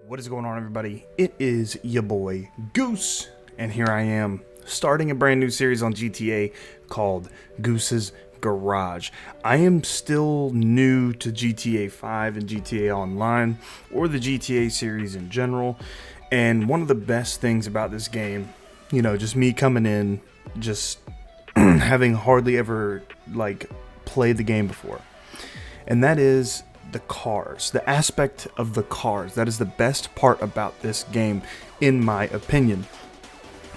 What is going on, everybody? It is your boy Goose, and here I am starting a brand new series on GTA called Goose's Garage. I am still new to GTA 5 and GTA Online, or the GTA series in general, and one of the best things about this game, you know, just me coming in, just having hardly ever played the game before, and that is the cars, the aspect of the cars. That is the best part about this game, in my opinion.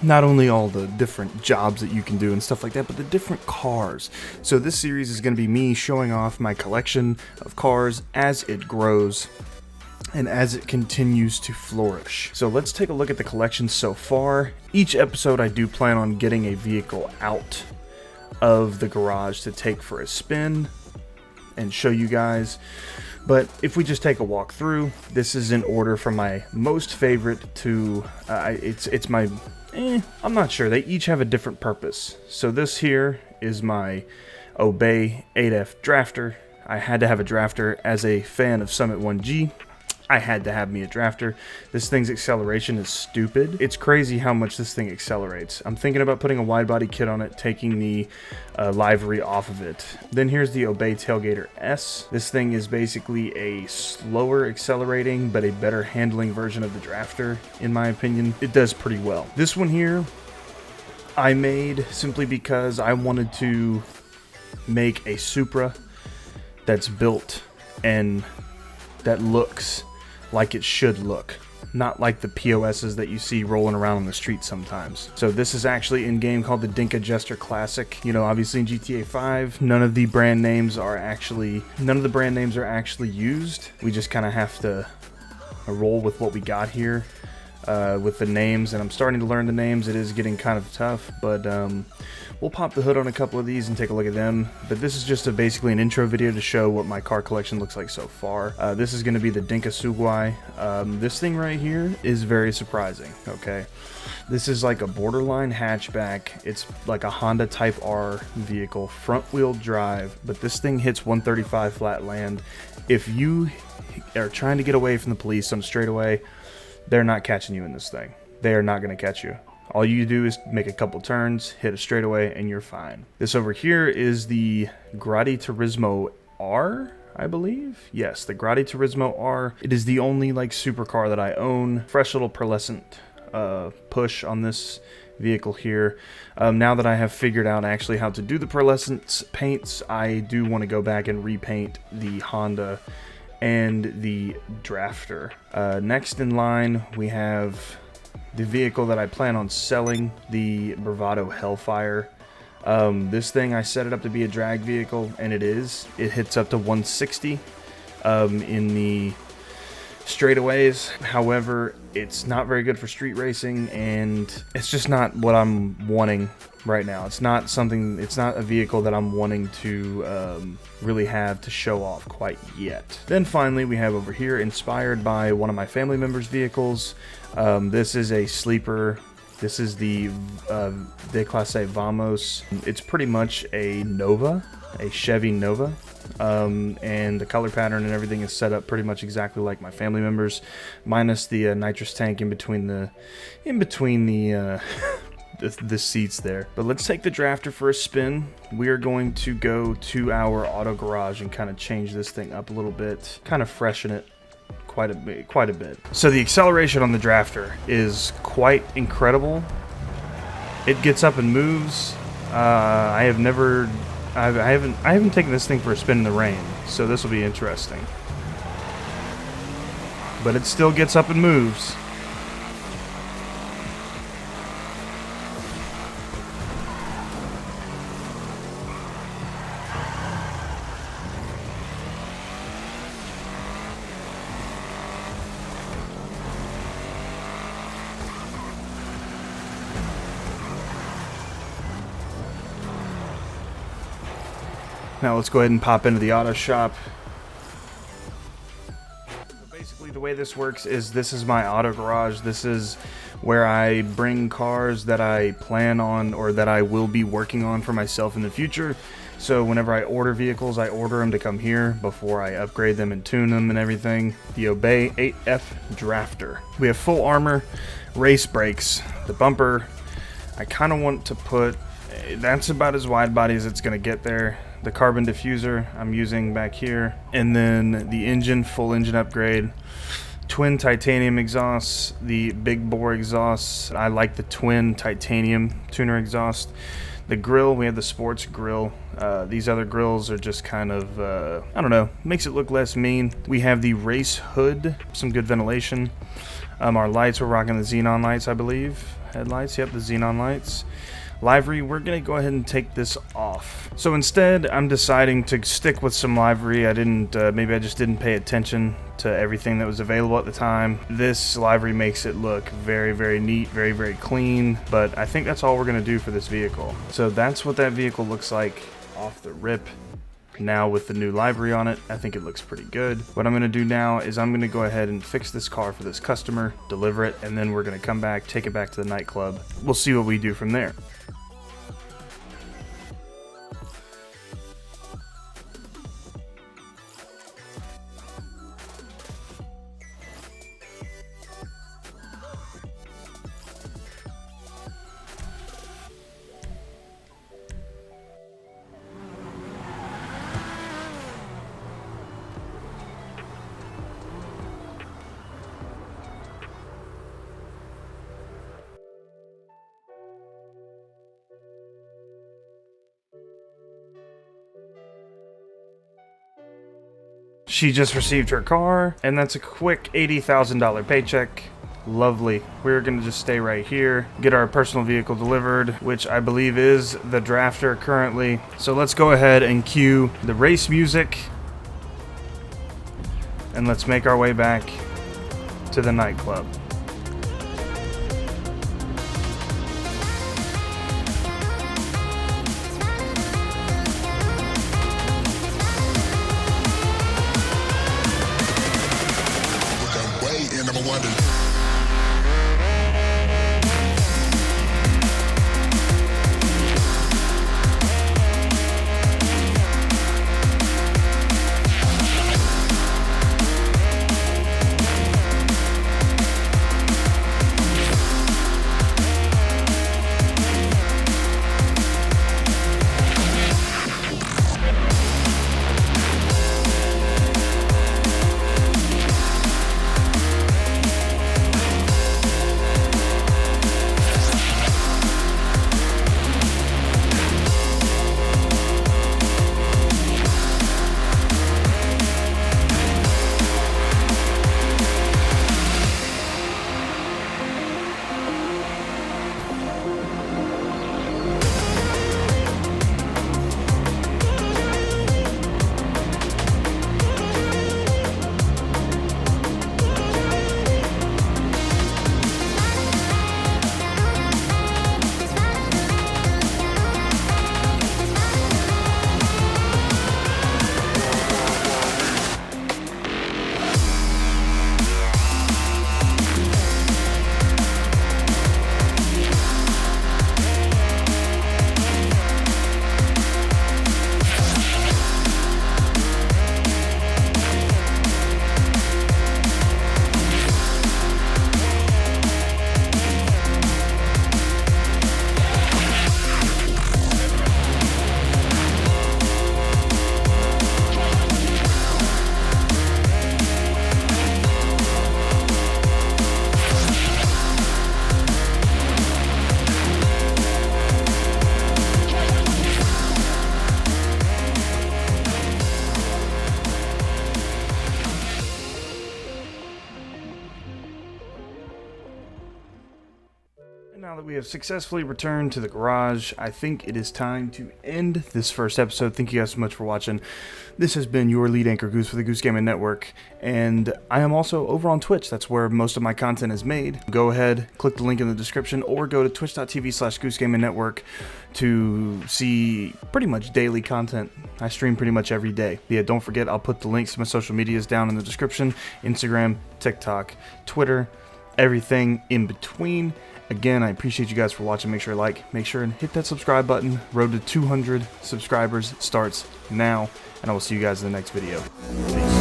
Not only all the different jobs that you can do and stuff like that, but the different cars. So this series is going to be me showing off my collection of cars as it grows and as it continues to flourish. So let's take a look at the collection so far. Each episode I do plan on getting a vehicle out of the garage to take for a spin and show you guys. But if we just take a walk through, this is in order from my most favorite to it's my I'm not sure, they each have a different purpose. So this here is my Obey 8F drafter. I had to have a drafter as a fan of Summit 1G. I had to have me a drafter. This thing's acceleration is stupid. It's crazy how much this thing accelerates. I'm thinking about putting a wide body kit on it, taking the livery off of it. Then here's the Obey Tailgater S. This thing is basically a slower accelerating, but a better handling version of the drafter, in my opinion. It does pretty well. This one here, I made simply because I wanted to make a Supra that's built and that looks like it should look, not like the POSs that you see rolling around on the street sometimes. So this is actually in game called the Dinka Jester Classic. You know, obviously in GTA 5, none of the brand names are actually used. We just kind of have to roll with what we got here with the names, and I'm starting to learn the names. It is getting kind of tough, but we'll pop the hood on a couple of these and take a look at them. But this is just basically an intro video to show what my car collection looks like so far. This is going to be the Dinka Sugwai. This thing right here is very surprising, okay? This is like a borderline hatchback. It's like a Honda Type R vehicle, front wheel drive, but this thing hits 135 flat land. If you are trying to get away from the police on straightaway, they're not catching you in this thing. They are not going to catch you. All you do is make a couple turns, hit a straightaway, and you're fine. This over here is the Gran Turismo R, I believe. Yes, the Gran Turismo R. It is the only supercar that I own. Fresh little pearlescent push on this vehicle here. Now that I have figured out actually how to do the pearlescent paints, I do want to go back and repaint the Honda and the drafter. Next in line, we have the vehicle that I plan on selling, the Bravado Hellfire. This thing, I set it up to be a drag vehicle, and it is. It hits up to 160 in the straightaways. However, it's not very good for street racing, and it's just not what I'm wanting right now. It's not a vehicle that I'm wanting to really have to show off quite yet. Then finally, we have over here, inspired by one of my family members' vehicles. This is a sleeper. This is the De Classe Vamos. It's pretty much a Nova, a Chevy Nova. And the color pattern and everything is set up pretty much exactly like my family members, minus the nitrous tank in between the the seats there. But let's take the drafter for a spin. We are going to go to our auto garage and kind of change this thing up a little bit, kind of freshen it quite a bit. So the acceleration on the drafter is quite incredible. It gets up and moves. I haven't taken this thing for a spin in the rain, so this will be interesting. But it still gets up and moves. Now let's go ahead and pop into the auto shop. So basically the way this works is this is my auto garage. This is where I bring cars that I plan on or that I will be working on for myself in the future So whenever I order vehicles, I order them to come here before I upgrade them and tune them and everything. The Obey 8F Drafter. We have full armor, race brakes, the bumper. I kind of want to put, that's about as wide body as it's going to get there. The carbon diffuser I'm using back here. And then the engine, full engine upgrade. Twin titanium exhausts, the big bore exhausts. I like the twin titanium tuner exhaust. The grill, we have the sports grill. These other grills are just kind of, I don't know, makes it look less mean. We have the race hood, some good ventilation. Our lights, we're rocking the xenon lights, I believe. Headlights, yep, the xenon lights. Livery, we're going to go ahead and take this off. So instead, I'm deciding to stick with some livery. Maybe I just didn't pay attention to everything that was available at the time. This livery makes it look very, very neat, very, very clean, but I think that's all we're going to do for this vehicle. So that's what that vehicle looks like off the rip. Now with the new livery on it, I think it looks pretty good. What I'm going to do now is I'm going to go ahead and fix this car for this customer, deliver it, and then we're going to come back, take it back to the nightclub. We'll see what we do from there. She just received her car, and that's a quick $80,000 paycheck. Lovely. We're going to just stay right here, get our personal vehicle delivered, which I believe is the Drafter currently. So let's go ahead and cue the race music, and let's make our way back to the nightclub. Now that we have successfully returned to the garage, I think it is time to end this first episode. Thank you guys so much for watching. This has been your lead anchor, Goose, for the Goose Gaming Network, and I am also over on Twitch. That's where most of my content is made. Go ahead, click the link in the description, or go to twitch.tv/Goose Gaming Network to see pretty much daily content. I stream pretty much every day. Yeah, don't forget, I'll put the links to my social medias down in the description: Instagram, TikTok, Twitter, everything in between. Again, I appreciate you guys for watching. Make sure to like, make sure and hit that subscribe button. Road to 200 subscribers starts now, and I will see you guys in the next video. Peace.